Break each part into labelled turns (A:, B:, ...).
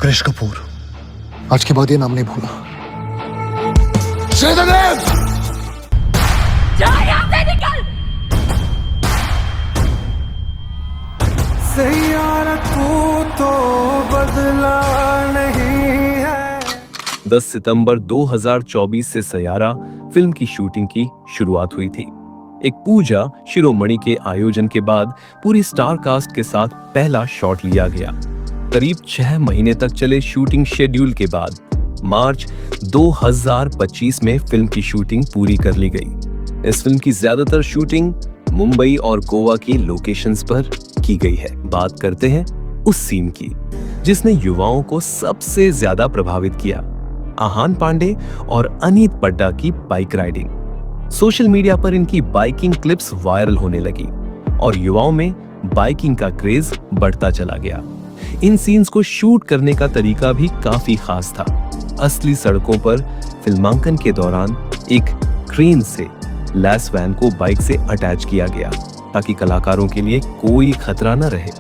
A: कृष कपूर, आज के बाद ये नाम नहीं भूला।
B: सैयारा तू तो बदला नहीं है।
C: 10 सितंबर 2024 से सैयारा फिल्म की शूटिंग की शुरुआत हुई थी। एक पूजा शिरोमणि के आयोजन के बाद पूरी स्टार कास्ट के साथ पहला शॉट लिया गया। करीब 6 महीने तक चले शूटिंग शेड्यूल के बाद मार्च 2025 में फिल्म की शूटिंग पूरी कर ली गई। इस फिल्म की ज्यादातर शूटिंग मुंबई और गोवा की लोकेशंस पर की गई है। बात करते हैं उस सीन की जिसने युवाओं को सबसे ज्यादा प्रभावित किया, आहान पांडे और अनीत पड्डा की बाइक राइडिंग। सोशल मीडिया पर इनकी बाइकिंग क्लिप्स वायरल होने लगी और युवाओं में बाइकिंग का क्रेज बढ़ता चला गया। इन सीन्स को शूट करने का तरीका भी काफी खास था। असली सड़कों पर फिल्मांकन के दौरान एक क्रेन से लैस वैन को बाइक से अटैच किया गया ताकि कलाकारों के लिए कोई खतरा न रहे।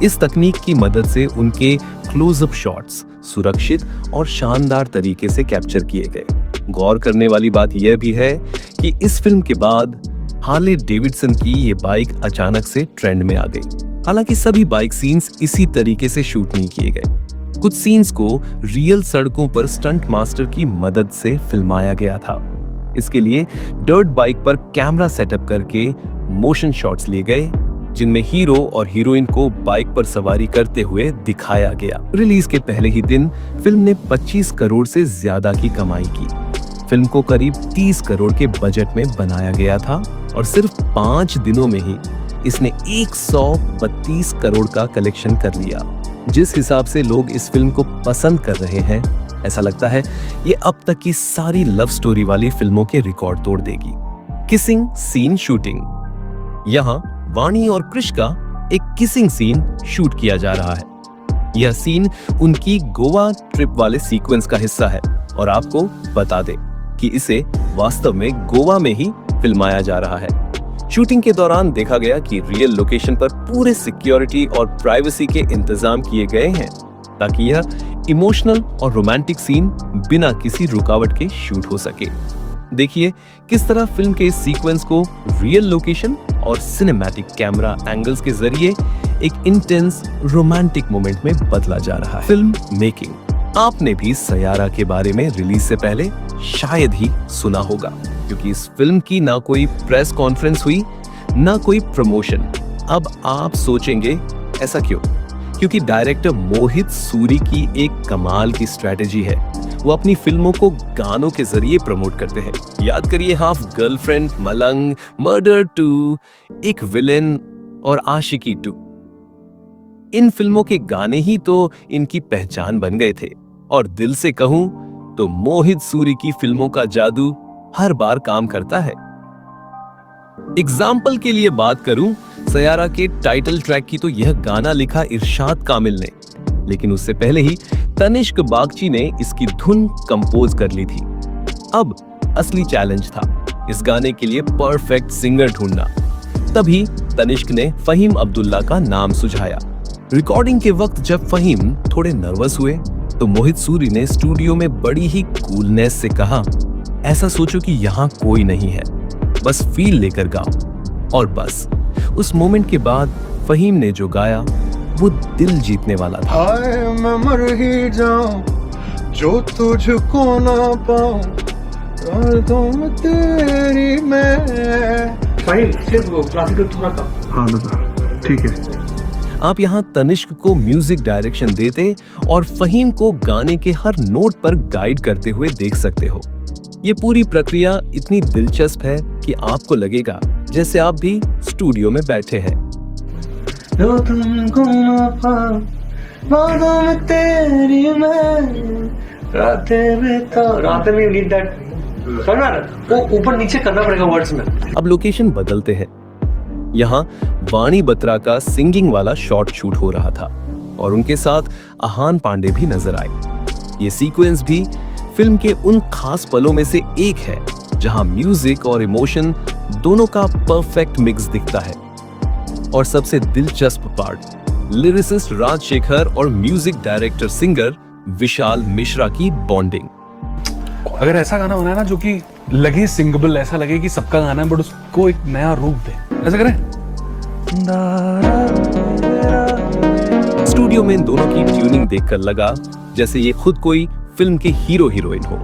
C: इस तकनीक की मदद से उनके क्लोजअप शॉट्स सुरक्षित और शानदार तरीके से कैप्चर किए गए। गौर करने वाली बात यह भी है कि इस फिल्म के बाद हार्ले डेविडसन की ये बाइक अचानक से ट्रेंड में आ गई। हालांकि सभी बाइक सीन्स इसी तरीके से शूट नहीं किए गए। कुछ सीन्स को रियल सड़कों पर स्टंट मास्टर की मदद से फिल्माया गया था। इसके लिए डर्ट बाइक पर कैमरा सेटअप करके मोशन शॉट्स लिए गए जिनमें हीरो और हीरोइन को बाइक पर सवारी करते हुए दिखाया गया। रिलीज के पहले ही दिन फिल्म ने 25 करोड़ से ज्यादा की कमाई की। फिल्म को करीब 30 करोड़ के बजट में बनाया गया था और सिर्फ 5 दिनों में ही इसने 132 करोड़ का कलेक्शन कर लिया। जिस हिसाब से लोग इस फिल्म को पसंद कर रहे हैं, ऐसा लगता है ये अब तक की सारी लव स्टोरी वाली फिल्मों के रिकॉर्ड तोड़ देगी। Kissing scene shooting. यहाँ वाणी और कृष का एक किसिंग सीन शूट किया जा रहा है। यह सीन उनकी गोवा ट्रिप वाले सीक्वेंस का हिस्सा है और आपको बता दें कि इसे वास्तव में गोवा में ही फिल्माया जा रहा है। शूटिंग के दौरान देखा गया कि रियल लोकेशन पर पूरे सिक्योरिटी और प्राइवेसी के इंतजाम किए गए हैं ताकि यह इमोशनल और रोमांटिक सीन बिना किसी रुकावट के शूट हो सके। देखिए किस तरह फिल्म के इस सीक्वेंस को रियल लोकेशन और सिनेमैटिक कैमरा एंगल्स के जरिए एक इंटेंस रोमांटिक मोमेंट में बदला जा रहा है। Film making. आपने भी सैयारा के बारे में रिलीज से पहले शायद ही सुना होगा क्योंकि इस फिल्म की ना कोई प्रेस कॉन्फ्रेंस हुई ना कोई प्रमोशन। अब आप सोचेंगे ऐसा क्यों? क्योंकि डायरेक्टर मोहित सूरी की एक कमाल की स्ट्रेटेजी है। वो अपनी फिल्मों को गानों के जरिए प्रमोट करते हैं। याद करिए हाफ गर्लफ्रेंड, मलंग, मर्डर 2, एक विलेन और आशिकी 2। इन फिल्मों के गाने ही तो इनकी पहचान बन गए थे और दिल से कहूं तो मोहित सूरी की फिल्मों का जादू हर बार काम करता है। एग्जाम्पल के लिए बात करूं सैयारा के टाइटल ट्रैक की तो यह गाना लिखा इरशाद कामिल ने, लेकिन उससे पहले ही तनिष्क बागची ने इसकी धुन कंपोज कर ली थी। अब असली चैलेंज था इस गाने के लिए परफेक्ट सिंगर ढूंढना। तभी तनिष्क ने फहीम अब्दुल्ला का नाम सुझाया। रिकॉर्डिंग के वक्त जब फहीम थोड़े नर्वस हुए तो मोहित सूरी ने स्टूडियो में बड़ी ही कूलनेस से कहा, ऐसा सोचो कि यहाँ कोई नहीं है, बस फील लेकर गाओ। और बस उस मोमेंट के बाद फहीम ने जो गाया वो दिल जीतने वाला था।
B: हाय मैं मर ही जाऊं जो तुझको ना पाऊं, कर दूं मैं तेरी मैं।
D: फाइन, सिर्फ वो क्लासिकल थोड़ा कम।
A: हाँ दादा, ठीक है।
C: आप यहाँ तनिष्क को म्यूजिक डायरेक्शन देते और फहीम को गाने के हर नोट पर गाइड करते हुए देख सकते हो। ये पूरी प्रक्रिया इतनी दिलचस्प है कि आपको लगेगा जैसे आप भी स्टूडियो में बैठे हैं।
D: जो तुमको ना पाऊं, बातों में तेरी मैं, रातें बिताऊं। रातें में नीड दैट करना, वो ऊपर नीचे करना पड़ेगा वर्ड्स में।
C: अब लोकेशन बदलते हैं। यहाँ वाणी बत्रा का सिंगिंग वाला शॉट शूट हो रहा था और उनके साथ आहान पांडे भी नजर आए। ये सीक्वेंस भी फिल्म के उन खास पलों में से एक है जहां म्यूजिक और इमोशन दोनों का परफेक्ट मिक्स दिखता है। और सबसे दिलचस्प पार्ट, लिरिसिस्ट राजशेखर और music director singer Vishal Mishra की बॉन्डिंग।
E: अगर ऐसा गाना बनाए ना जो कि लगे सिंगेबल, ऐसा लगे कि सबका गाना है बट उसको एक नया रूप दे, ऐसा करें।
C: स्टूडियो में इन दोनों की ट्यूनिंग देखकर लगा जैसे ये खुद कोई फिल्म के हीरो हीरोइन हो।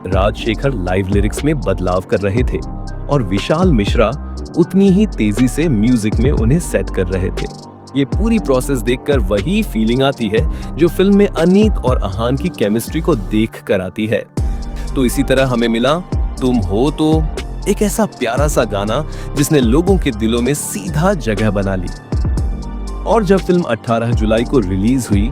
C: राजशेखर लाइव लिरिक्स में बदलाव कर रहे थे और विशाल मिश्रा उतनी ही तेजी से म्यूजिक में उन्हें सेट कर रहे थे। ये पूरी प्रोसेस देखकर वही फीलिंग आती है जो फिल्म में अनीत और आहान की केमिस्ट्री को देख कर आती है। तो इसी तरह हमें मिला तुम हो तो, एक ऐसा प्यारा सा गाना जिसने लोगों के दिलों में सीधा जगह बना ली। और जब फिल्म 18 जुलाई को रिलीज हुई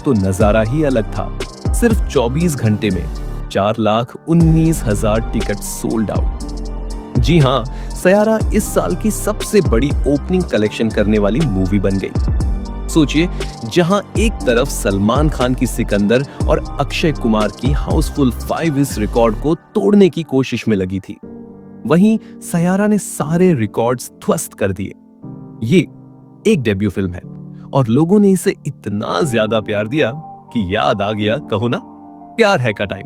C: तो नजारा ही अलग था। सिर्फ 24 घंटे में 4,19,000 टिकट सोल्ड आउट। जी हाँ, सयारा इस साल की सबसे बड़ी ओपनिंग कलेक्शन करने वाली मूवी बन गई। सोचिए, जहां एक तरफ सलमान खान की सिकंदर और अक्षय कुमार की हाउसफुल 5 इस रिकॉर्ड को तोड़ने की कोशिश में लगी थी, वहीं सयारा ने सारे रिकॉर्ड्स ध्वस्त कर दिए। ये एक डेब्यू फिल्म है और लोगों ने इसे इतना ज्यादा प्यार दिया कि याद आ गया, कहो ना, प्यार है का टाइम।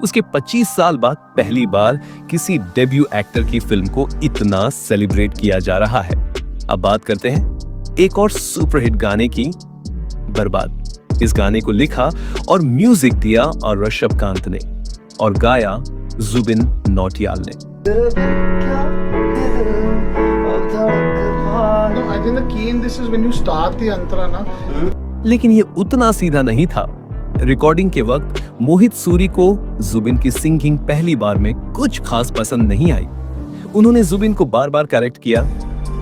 C: उसके 25 साल बाद पहली बार किसी डेब्यू एक्टर की फिल्म को इतना सेलिब्रेट किया जा रहा है। अब बात करते हैं एक और सुपरहिट गाने की, बर्बाद। इस गाने को लिखा और म्यूजिक दिया और ऋषभ कांत ने और गाया जुबिन नौटियाल ने।
A: I think the key in this is when you start the antara na.
C: लेकिन ये उतना सीधा नहीं था। रिकॉर्डिंग के वक्त मोहित सूरी को जुबिन की सिंगिंग पहली बार में कुछ खास पसंद नहीं आई। उन्होंने जुबिन को बार बार करेक्ट किया।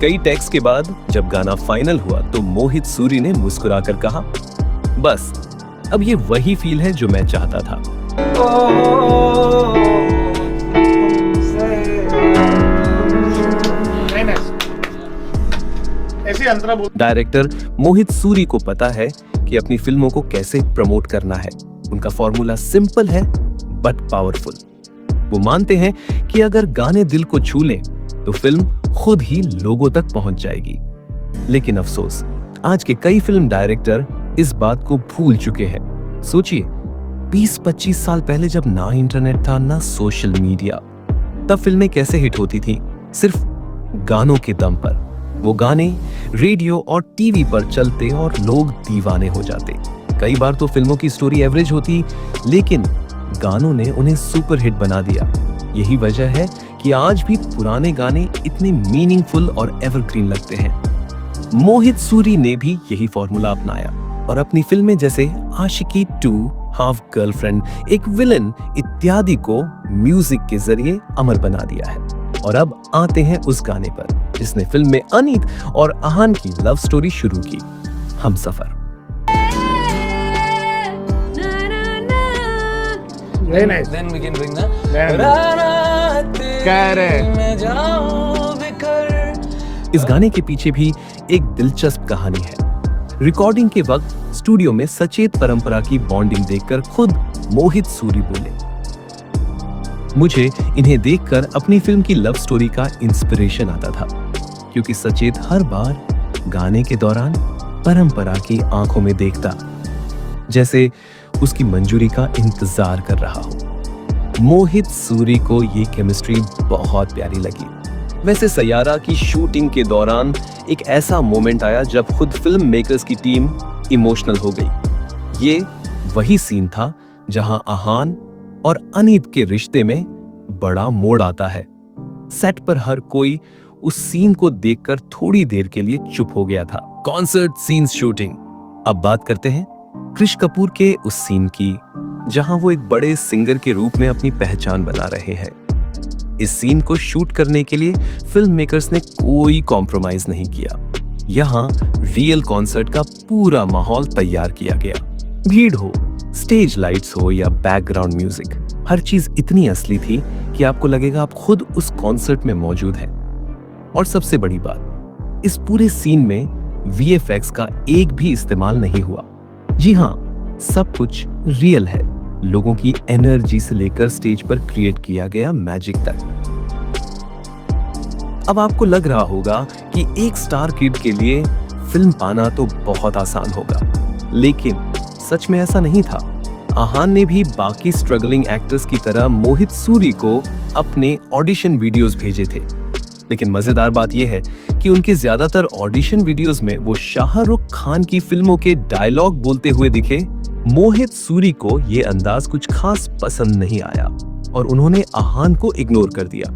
C: कई टेक्स के बाद जब गाना फाइनल हुआ तो मोहित सूरी ने मुस्कुराकर कहा, बस अब ये वही फील है जो मैं चाहता था।
A: ऐसे अंतरा बोल।
C: डायरेक्टर मोहित सूरी को पता है कि अपनी फिल्मों को कैसे प्रमोट करना है। उनका फॉर्मूला सिंपल है बट पावरफुल। वो मानते हैं कि अगर गाने दिल को छू लें तो फिल्म खुद ही लोगों तक पहुंच जाएगी। लेकिन अफसोस, आज के कई फिल्म डायरेक्टर इस बात को भूल चुके हैं। सोचिए, 20-25 साल पहले जब ना इंटरनेट था ना सोशल मीडिया, तब फिल्में कैसे हिट होती थी? सिर्फ गानों के दम पर। वो गाने रेडियो और टीवी पर चलते और लोग दीवाने हो जाते। कई बार तो फिल्मों की स्टोरी एवरेज होती, लेकिन गानों ने उन्हें सुपरहिट बना दिया। यही वजह है कि आज भी पुराने गाने इतने मीनिंगफुल और एवरग्रीन लगते हैं। मोहित सूरी ने भी यही फॉर्मूला अपनाया और अपनी फिल्में जैसे आशिकी 2, हाफ गर्लफ्रेंड, एक विलन इत्यादि को म्यूजिक के जरिए अमर बना दिया है। और अब आते हैं उस गाने पर जिसने फिल्म में अनीत और आहान की लव स्टोरी शुरू की, Humsafar.
A: Very nice.
D: Then we can bring the
C: इस गाने के पीछे भी एक दिलचस्प कहानी है। रिकॉर्डिंग के वक्त स्टूडियो में सचेत परंपरा की बॉन्डिंग देखकर खुद मोहित सूरी बोले, मुझे इन्हें देखकर अपनी फिल्म की लव स्टोरी का इंस्पिरेशन आता था, क्योंकि सचेत हर बार गाने के दौरान परंपरा की आंखों में देखता, जैसे उसकी मंजूरी का इंतजार कर रहा हो। मोहित सूरी को ये केमिस्ट्री बहुत प्यारी लगी। वैसे सयारा की शूटिंग के दौरान एक ऐसा मोमेंट आया जब खुद फिल्म मेकर्स की टीम इमोशनल हो गई। ये वही सीन था जहां आहान और अनीत के रिश्ते में बड़ा मोड़ आता है। सेट पर हर कोई उस सीन को देखकर थोड़ी देर के लिए चुप हो गया था। Concert scene shooting. अब बात करते हैं कृष कपूर के उस सीन की जहां वो एक बड़े सिंगर के रूप में अपनी पहचान बना रहे हैं। इस सीन को शूट करने के लिए फिल्म मेकर्स ने कोई कॉम्प्रोमाइज नहीं किया। यहाँ रियल कॉन्सर्ट का पूरा माहौल तैयार किया गया। भीड़ हो, स्टेज लाइट्स हो या बैकग्राउंड म्यूजिक, हर चीज इतनी असली थी कि आपको लगेगा आप खुद उस कॉन्सर्ट में मौजूद हैं। और सबसे बड़ी बात, इस पूरे सीन में VFX का एक भी इस्तेमाल नहीं हुआ। जी हाँ, सब कुछ रियल है। लोगों की एनर्जी से लेकर स्टेज पर क्रिएट किया गया मैजिक तक। अब आपको लग रहा होगा कि एक स्टार किड के लिए फिल्म पाना तो बहुत आसान होगा, लेकिन सच में ऐसा नहीं था। आहान ने भी बाकी स्ट्रगलिंग एक्टर्स की तरह मोहित सूरी को अपने ऑडिशन वीडियोस भेजे थे। लेकिन मजेदार बात यह है कि उनके ज्यादातर ऑडिशन वीडियोस में वो शाहरुख खान की फिल्मों के डायलॉग बोलते हुए दिखे। मोहित सूरी को ये अंदाज कुछ खास पसंद नहीं आया और उन्होंने आहान को इग्नोर कर दिया।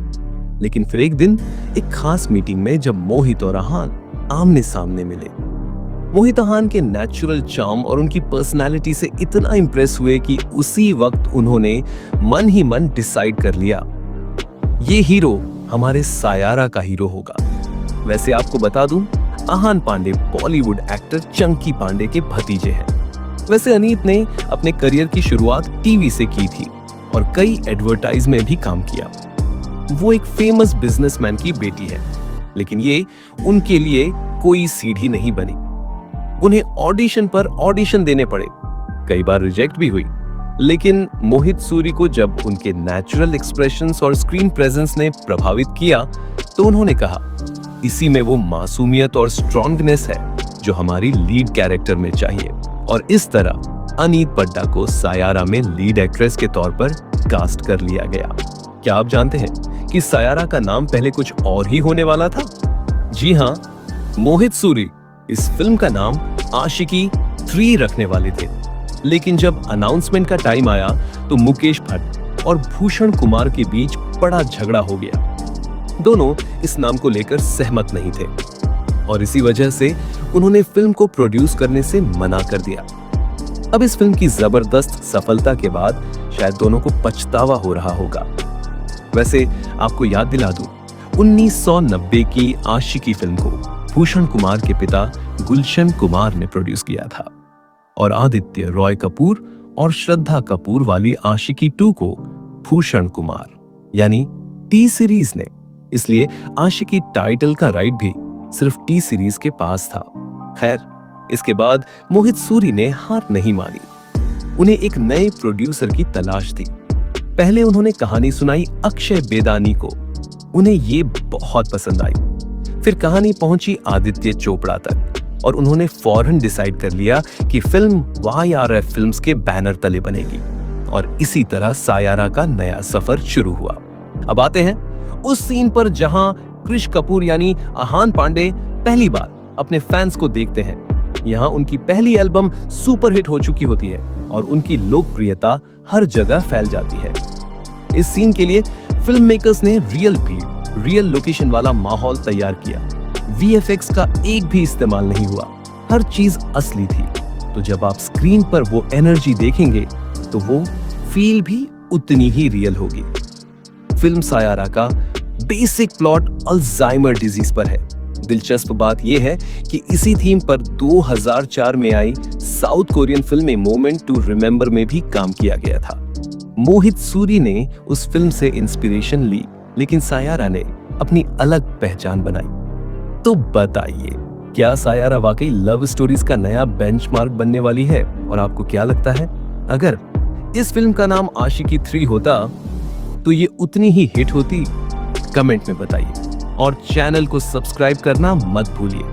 C: लेकिन फिर एक दिन एक खास मीटिंग में जब मोहित और आहान आमने सामने मिले, मोहित आहान के नेचुरल चार्म और उनकी पर्सनालिटी से इतना इंप्रेस हुए कि उसी वक्त उन्होंने मन ही मन डिसाइड कर लिया, ये हीरो हमारे सायारा का हीरो होगा। वैसे आपको बता दूं, आहान पांडे बॉलीवुड एक्टर चंकी पांडे के भतीजे हैं। वैसे अनीत ने अपने करियर की शुरुआत टीवी से की थी और कई एडवर्टाइज में भी काम किया। वो एक फेमस बिजनेसमैन की बेटी है, लेकिन ये उनके लिए कोई सीढ़ी नहीं बनी। उन्हें ऑडिशन पर ऑडिशन देने पड़े, कई बार रिजेक्ट भी हुई। लेकिन मोहित सूरी को जब उनके नेचुरल एक्सप्रेशंस और स्क्रीन प्रेजेंस ने प्रभावित किया, तो उन्होंने कहा, इसी में वो मासूमियत और स्ट्रॉन्गनेस है जो हमारी लीड कैरेक्टर में चाहिए। और इस तरह अनीत पड्डा को सायारा में लीड एक्ट्रेस के तौर पर कास्ट कर लिया गया। क्या आप जानते हैं कि सायारा का नाम पहले कुछ और ही होने वाला था? जी हाँ, मोहित सूरी इस फिल्म का नाम आशिकी 3 रखने वाले थे। लेकिन जब अनाउंसमेंट का टाइम आया तो मुकेश भट्ट और भूषण कुमार के बीच बड़ा झगड़ा हो गया। दोनों इस नाम को लेकर सहमत नहीं थे और इसी वजह से उन्होंने फिल्म को प्रोड्यूस करने से मना कर दिया। अब इस फिल्म की जबरदस्त सफलता के बाद शायद दोनों को पछतावा हो रहा होगा। वैसे आपको याद दिला दूं, 1990 की आशिकी फिल्म को भूषण कुमार के पिता गुलशन कुमार ने प्रोड्यूस किया था और आदित्य रॉय कपूर और श्रद्धा कपूर वाली आशिकी 2 को भूषण कुमार यानी टी सीरीज ने। इसलिए आशिकी टाइटल का राइट भी सिर्फ टी सीरीज के पास था। खैर, इसके बाद मोहित सूरी ने हार नहीं मानी। उन्हें एक नए प्रोड्यूसर की तलाश थी। पहले उन्होंने कहानी सुनाई अक्षय बेदानी को, उन्हें ये बहुत पसंद आई। फिर कहानी पहुंची आदित्य चोपड़ा तक और उन्होंने फौरन डिसाइड कर लिया कि फिल्म YRF फिल्म्स के बैनर तले बनेगी और इसी तरह सायारा का नया सफर शुरू हुआ। अब आते हैं उस सीन पर जहां कृष कपूर यानी आहान पांडे पहली बार अपने फैंस को देखते हैं। यहाँ उनकी पहली एल्बम सुपरहिट हो चुकी होती है और उनकी लोकप्रियता हर जगह फैल जाती है। इस सीन के लिए फिल्म मेकर्स ने रियल भीड़, रियल लोकेशन वाला माहौल तैयार किया। VFX का एक भी इस्तेमाल नहीं हुआ, हर चीज असली थी। तो जब आप स्क्रीन पर वो एनर्जी देखेंगे तो वो फील भी उतनी ही रियल होगी। फिल्म सायारा का बेसिक प्लॉट अल्जाइमर डिजीज पर है। दिलचस्प बात यह है कि इसी थीम पर 2004 में आई South Korean film A Moment to Remember में भी काम किया गया था। मोहित सूरी ने उस फिल्म से इंस्पिरेशन ली, लेकिन सायारा ने अपनी अलग पहचान बनाई। तो बताइए, क्या सायारा वाकई लव स्टोरीज का नया बेंचमार्क बनने वाली है? और आपको क्या लगता है, अगर इस फिल्म का नाम आशिकी 3 होता तो ये उतनी ही हिट होती? कमेंट में बताइए और चैनल को सब्सक्राइब करना मत भूलिए।